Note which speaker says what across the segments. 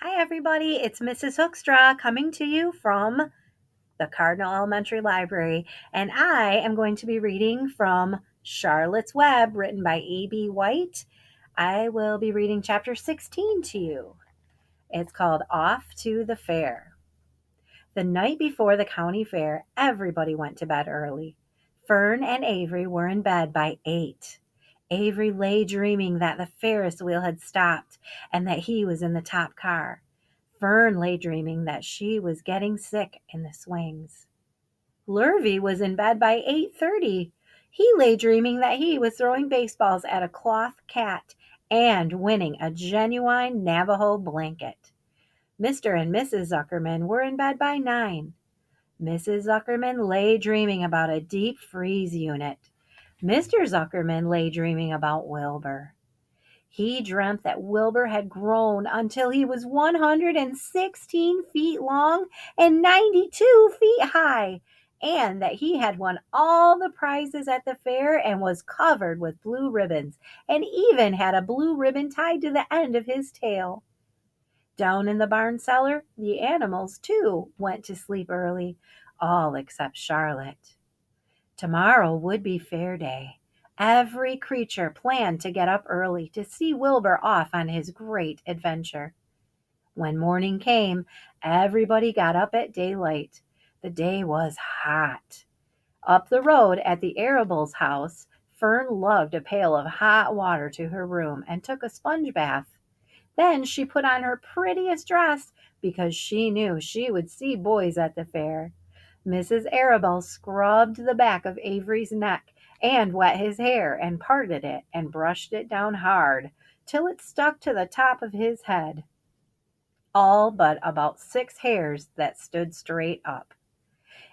Speaker 1: Hi, everybody. It's Mrs. Hoekstra coming to you from the Cardinal Elementary Library, and I am going to be reading from Charlotte's Web, written by A.B. White. I will be reading chapter 16 to you. It's called Off to the Fair. The night before the county fair, everybody went to bed early. Fern and Avery were in bed by 8. Avery lay dreaming that the Ferris wheel had stopped and that he was in the top car. Fern lay dreaming that she was getting sick in the swings. Lurvy was in bed by 8:30. He lay dreaming that he was throwing baseballs at a cloth cat and winning a genuine Navajo blanket. Mr. and Mrs. Zuckerman were in bed by 9. Mrs. Zuckerman lay dreaming about a deep freeze unit. Mr. Zuckerman lay dreaming about Wilbur. He dreamt that Wilbur had grown until he was 116 feet long and 92 feet high, and that he had won all the prizes at the fair and was covered with blue ribbons, and even had a blue ribbon tied to the end of his tail. Down in the barn cellar, the animals, too, went to sleep early, all except Charlotte. Tomorrow would be fair day. Every creature planned to get up early to see Wilbur off on his great adventure. When morning came, everybody got up at daylight. The day was hot. Up the road at the Arable's house, Fern lugged a pail of hot water to her room and took a sponge bath. Then she put on her prettiest dress because she knew she would see boys at the fair. Mrs. Arabelle scrubbed the back of Avery's neck and wet his hair and parted it and brushed it down hard till it stuck to the top of his head, all but about 6 hairs that stood straight up.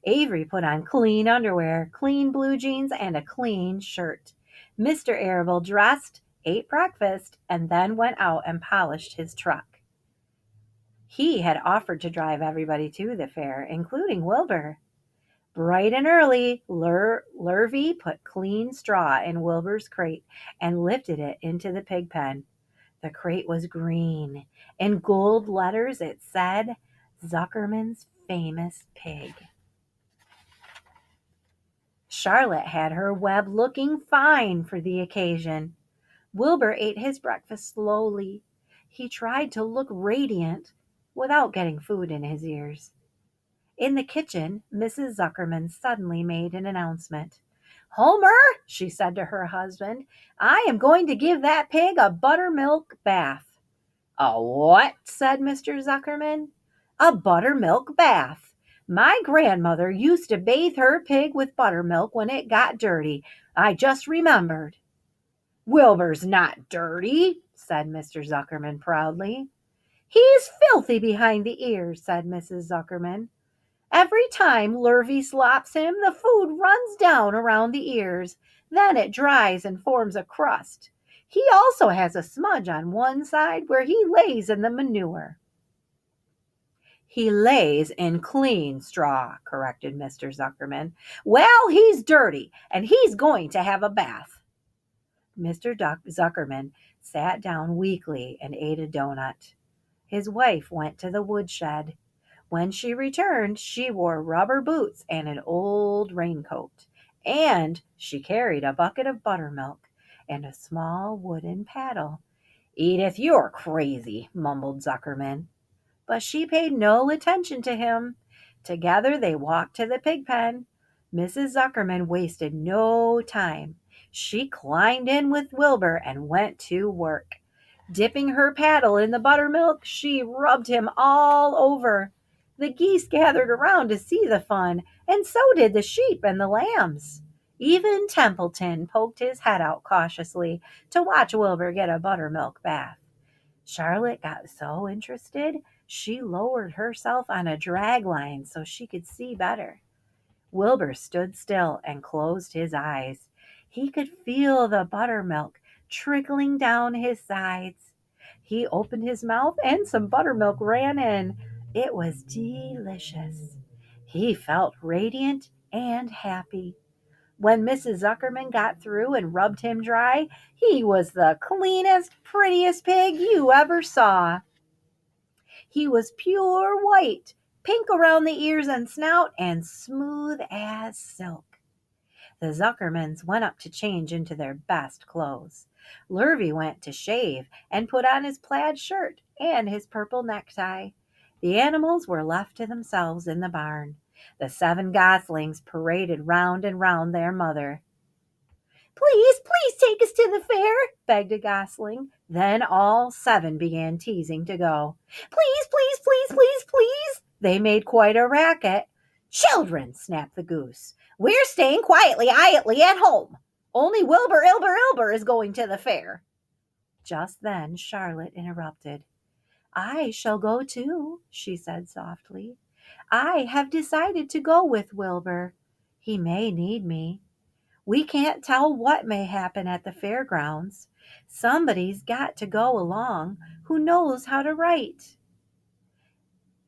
Speaker 1: Avery put on clean underwear, clean blue jeans, and a clean shirt. Mr. Arabelle dressed, ate breakfast, and then went out and polished his truck. He had offered to drive everybody to the fair, including Wilbur. Bright and early, Lurvy put clean straw in Wilbur's crate and lifted it into the pig pen. The crate was green. In gold letters it said, Zuckerman's Famous Pig. Charlotte had her web looking fine for the occasion. Wilbur ate his breakfast slowly. He tried to look radiant without getting food in his ears. In the kitchen, Mrs. Zuckerman suddenly made an announcement. Homer, she said to her husband, I am going to give that pig a buttermilk bath. A what? Said Mr. Zuckerman. A buttermilk bath. My grandmother used to bathe her pig with buttermilk when it got dirty. I just remembered. Wilbur's not dirty, said Mr. Zuckerman proudly. He's filthy behind the ears, said Mrs. Zuckerman. Every time Lurvy slops him, the food runs down around the ears. Then it dries and forms a crust. He also has a smudge on one side where he lays in the manure. He lays in clean straw, corrected Mr. Zuckerman. Well, he's dirty, and he's going to have a bath. Mr. Zuckerman sat down weakly and ate a donut. His wife went to the woodshed. When she returned, she wore rubber boots and an old raincoat, and she carried a bucket of buttermilk and a small wooden paddle. Edith, you're crazy, mumbled Zuckerman. But she paid no attention to him. Together they walked to the pig pen. Mrs. Zuckerman wasted no time. She climbed in with Wilbur and went to work. Dipping her paddle in the buttermilk, she rubbed him all over. The geese gathered around to see the fun, and so did the sheep and the lambs. Even Templeton poked his head out cautiously to watch Wilbur get a buttermilk bath. Charlotte got so interested, she lowered herself on a drag line so she could see better. Wilbur stood still and closed his eyes. He could feel the buttermilk trickling down his sides. He opened his mouth and some buttermilk ran in. It was delicious. He felt radiant and happy. When Mrs. Zuckerman got through and rubbed him dry, he was the cleanest, prettiest pig you ever saw. He was pure white, pink around the ears and snout, and smooth as silk. The Zuckermans went up to change into their best clothes. Lurvy went to shave and put on his plaid shirt and his purple necktie. The animals were left to themselves in the barn. The 7 goslings paraded round and round their mother. Please, please take us to the fair, begged a gosling. Then all 7 began teasing to go. Please, please, please, please, please. They made quite a racket. Children, snapped the goose. We're staying quietly at home. Only Wilbur Ilber is going to the fair. Just then Charlotte interrupted. I shall go too, she said softly. I have decided to go with Wilbur. He may need me. We can't tell what may happen at the fairgrounds. Somebody's got to go along who knows how to write.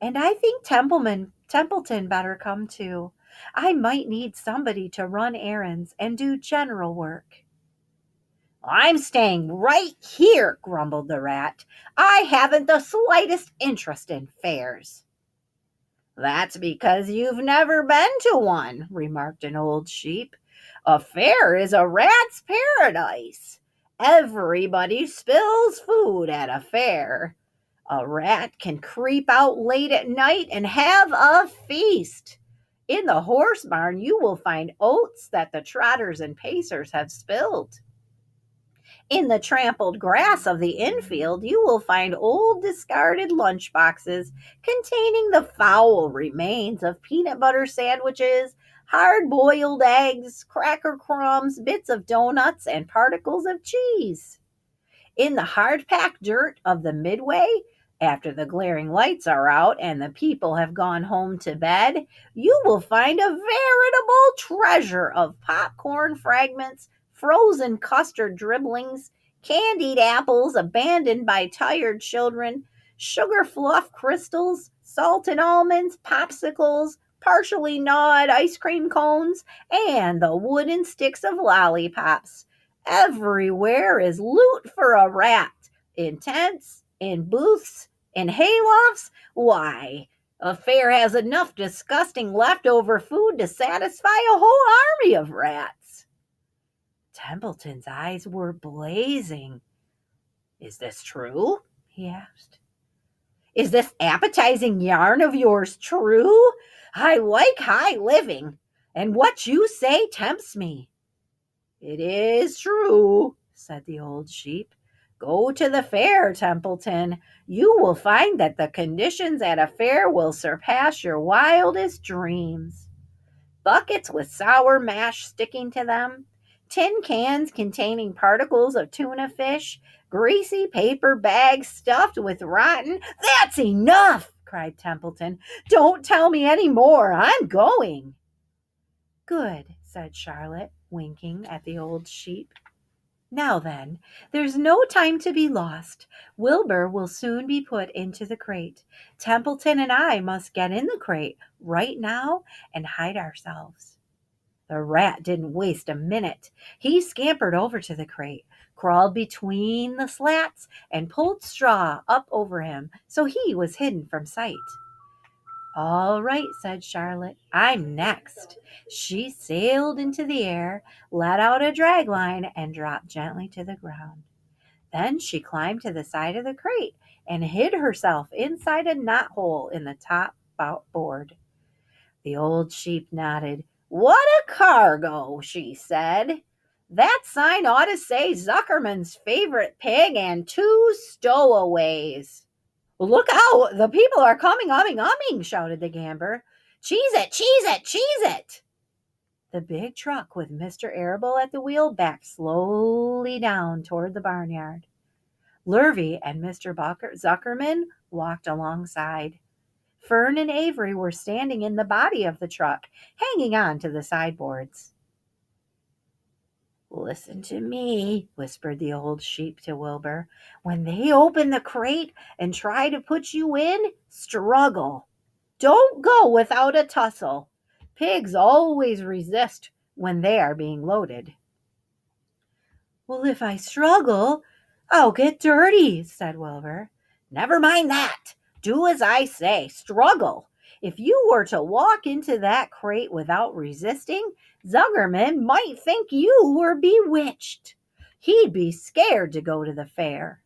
Speaker 1: And I think Templeton better come too. I might need somebody to run errands and do general work. I'm staying right here, grumbled the rat. I haven't the slightest interest in fairs. That's because you've never been to one, remarked an old sheep. A fair is a rat's paradise. Everybody spills food at a fair. A rat can creep out late at night and have a feast. In the horse barn, you will find oats that the trotters and pacers have spilled. In the trampled grass of the infield, you will find old discarded lunch boxes containing the foul remains of peanut butter sandwiches, hard-boiled eggs, cracker crumbs, bits of donuts, and particles of cheese. In the hard-packed dirt of the midway, after the glaring lights are out and the people have gone home to bed, you will find a veritable treasure of popcorn fragments, frozen custard dribblings, candied apples abandoned by tired children, sugar fluff crystals, salted almonds, popsicles, partially gnawed ice cream cones, and the wooden sticks of lollipops. Everywhere is loot for a rat. In tents, in booths, in haylofts. Why, a fair has enough disgusting leftover food to satisfy a whole army of rats. Templeton's eyes were blazing. Is this true? He asked. Is this appetizing yarn of yours true? I like high living, and what you say tempts me. It is true, said the old sheep. Go to the fair, Templeton. You will find that the conditions at a fair will surpass your wildest dreams. Buckets with sour mash sticking to them, tin cans containing particles of tuna fish, greasy paper bags stuffed with rotten. That's enough, cried Templeton. Don't tell me any more. I'm going. Good, said Charlotte, winking at the old sheep. Now then, there's no time to be lost. Wilbur will soon be put into the crate. Templeton and I must get in the crate right now and hide ourselves. The rat didn't waste a minute. He scampered over to the crate, crawled between the slats, and pulled straw up over him so he was hidden from sight. All right, said Charlotte. I'm next. She sailed into the air, let out a drag line, and dropped gently to the ground. Then she climbed to the side of the crate and hid herself inside a knothole in the top board. The old sheep nodded. What a cargo, she said. That sign ought to say Zuckerman's favorite pig and 2 stowaways. Look out! The people are coming, shouted the Gamber. Cheese it, cheese it, cheese it! The big truck with Mr. Arable at the wheel backed slowly down toward the barnyard. Lurvy and Mr. Zuckerman walked alongside. Fern and Avery were standing in the body of the truck, hanging on to the sideboards. Listen to me, whispered the old sheep to Wilbur. When they open the crate and try to put you in, struggle. Don't go without a tussle. Pigs always resist when they are being loaded. Well, if I struggle, I'll get dirty, said Wilbur. Never mind that. Do as I say. Struggle. If you were to walk into that crate without resisting, Zuckerman might think you were bewitched. He'd be scared to go to the fair."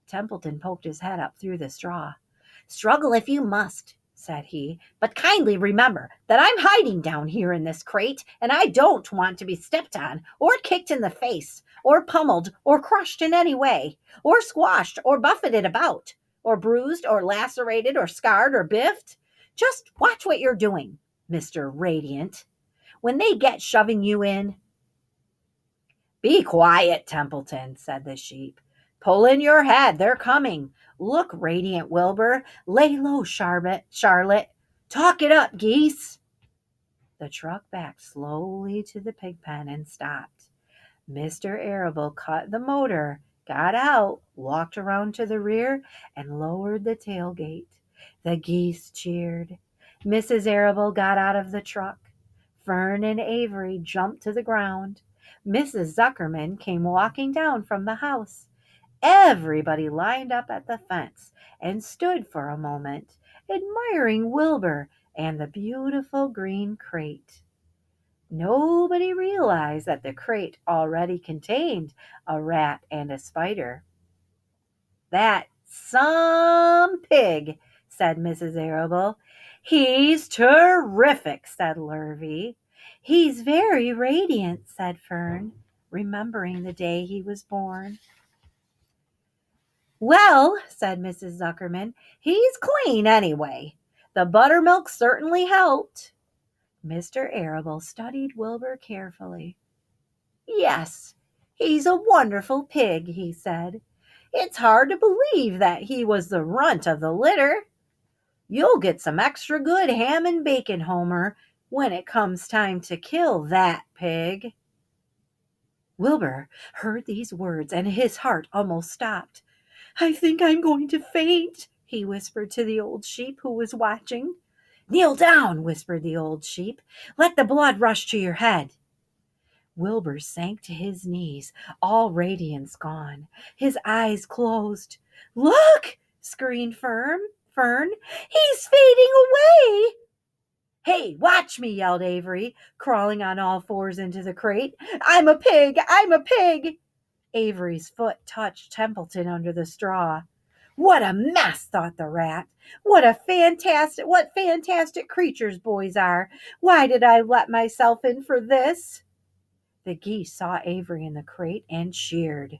Speaker 1: Templeton poked his head up through the straw. "Struggle if you must," said he, "but kindly remember that I'm hiding down here in this crate, and I don't want to be stepped on, or kicked in the face, or pummeled, or crushed in any way, or squashed, or buffeted about, or bruised, or lacerated, or scarred, or biffed. Just watch what you're doing, Mr. Radiant. When they get shoving you in—" "Be quiet, Templeton," said the sheep. "Pull in your head. They're coming. Look, Radiant Wilbur. Lay low, Charlotte. Talk it up, geese." The truck backed slowly to the pig pen and stopped. Mr. Arable cut the motor, got out, walked around to the rear, and lowered the tailgate. The geese cheered. Mrs. Arable got out of the truck. Fern and Avery jumped to the ground. Mrs. Zuckerman came walking down from the house. Everybody lined up at the fence and stood for a moment, admiring Wilbur and the beautiful green crate. Nobody realized that the crate already contained a rat and a spider. "That's some pig," said Mrs. Arable. "He's terrific," said Lurvy. "He's very radiant," said Fern, remembering the day he was born. "Well," said Mrs. Zuckerman, "he's clean anyway. The buttermilk certainly helped." Mr. Arable studied Wilbur carefully. "Yes, he's a wonderful pig," he said. "It's hard to believe that he was the runt of the litter. You'll get some extra good ham and bacon, Homer, when it comes time to kill that pig." Wilbur heard these words and his heart almost stopped. "I think I'm going to faint," he whispered to the old sheep who was watching. "Kneel down," whispered the old sheep. "Let the blood rush to your head." Wilbur sank to his knees, all radiance gone. His eyes closed. "Look!" screamed Fern. "He's fading away!" "Hey, watch me!" yelled Avery, crawling on all fours into the crate. "I'm a pig! I'm a pig!" Avery's foot touched Templeton under the straw. "What a mess," thought the rat. What fantastic creatures boys are. Why did I let myself in for this?" The geese saw Avery in the crate and cheered.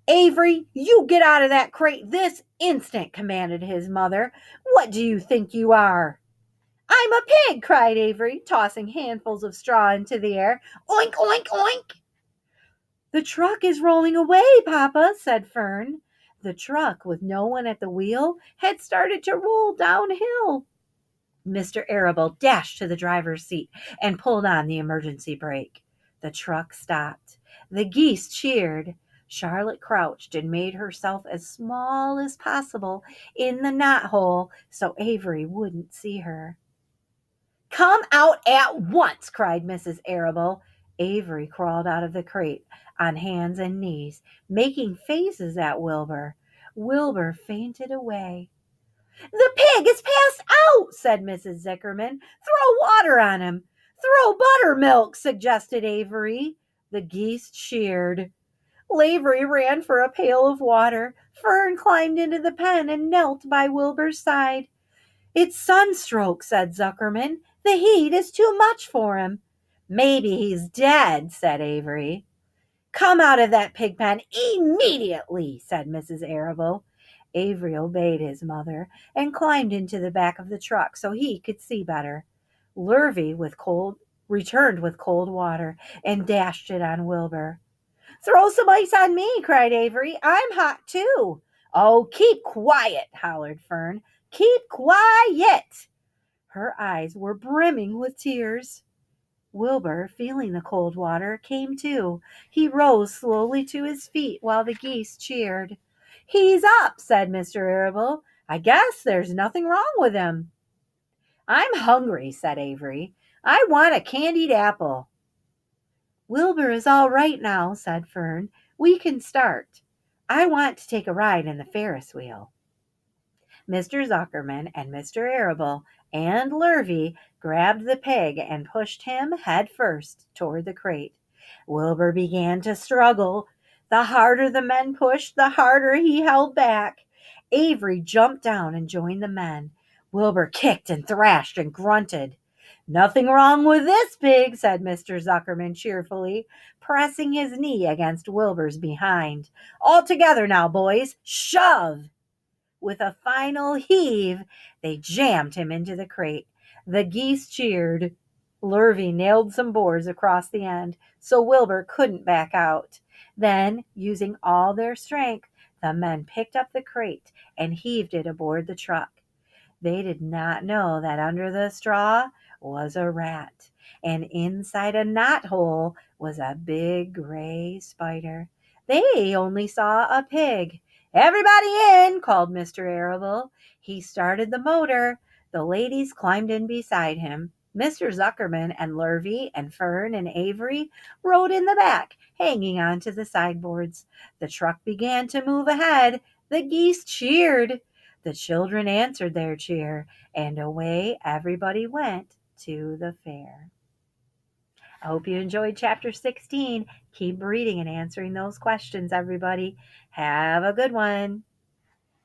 Speaker 1: "Avery, you get out of that crate this instant," commanded his mother. "What do you think you are?" "I'm a pig," cried Avery, tossing handfuls of straw into the air. "Oink, oink, oink." "The truck is rolling away, Papa," said Fern. The truck, with no one at the wheel, had started to roll downhill. Mr. Arable dashed to the driver's seat and pulled on the emergency brake. The truck stopped. The geese cheered. Charlotte crouched and made herself as small as possible in the knothole so Avery wouldn't see her. "Come out at once!" cried Mrs. Arable. Avery crawled out of the crate on hands and knees, making faces at Wilbur. Wilbur fainted away. "The pig is passed out," said Mrs. Zuckerman. "Throw water on him." "Throw buttermilk," suggested Avery. The geese cheered. Avery ran for a pail of water. Fern climbed into the pen and knelt by Wilbur's side. "It's sunstroke," said Zuckerman. "The heat is too much for him." "Maybe he's dead," said Avery. "Come out of that pig pen immediately," said Mrs. Arable. Avery obeyed his mother and climbed into the back of the truck so he could see better. Lurvy returned with cold water and dashed it on Wilbur. "Throw some ice on me," cried Avery. "I'm hot too." "Oh, keep quiet," hollered Fern. "Keep quiet." Her eyes were brimming with tears. Wilbur, feeling the cold water, came to. He rose slowly to his feet while the geese cheered. "He's up," said Mr. Arable. "I guess there's nothing wrong with him." "I'm hungry," said Avery. "I want a candied apple." "Wilbur is all right now," said Fern. "We can start. I want to take a ride in the Ferris wheel." Mr. Zuckerman and Mr. Arable and Lurvy grabbed the pig and pushed him head first toward the crate. Wilbur began to struggle. The harder the men pushed, the harder he held back. Avery jumped down and joined the men. Wilbur kicked and thrashed and grunted. Nothing wrong with this pig, said Mr. Zuckerman cheerfully, pressing his knee against Wilbur's behind. All together now, boys. Shove! With a final heave, they jammed him into the crate. The geese cheered. Lurvy nailed some boards across the end so Wilbur couldn't back out. Then, using all their strength, the men picked up the crate and heaved it aboard the truck. They did not know that under the straw was a rat, and inside a knothole was a big gray spider. They only saw a pig. Everybody in, called Mr. Arable. He started the motor. The ladies climbed in beside him. Mr. Zuckerman and Lurvy and Fern and Avery rode in the back, hanging onto the sideboards. The truck began to move ahead. The geese cheered. The children answered their cheer, and away everybody went to the fair. I hope you enjoyed chapter 16. Keep reading and answering those questions, everybody. Have a good one.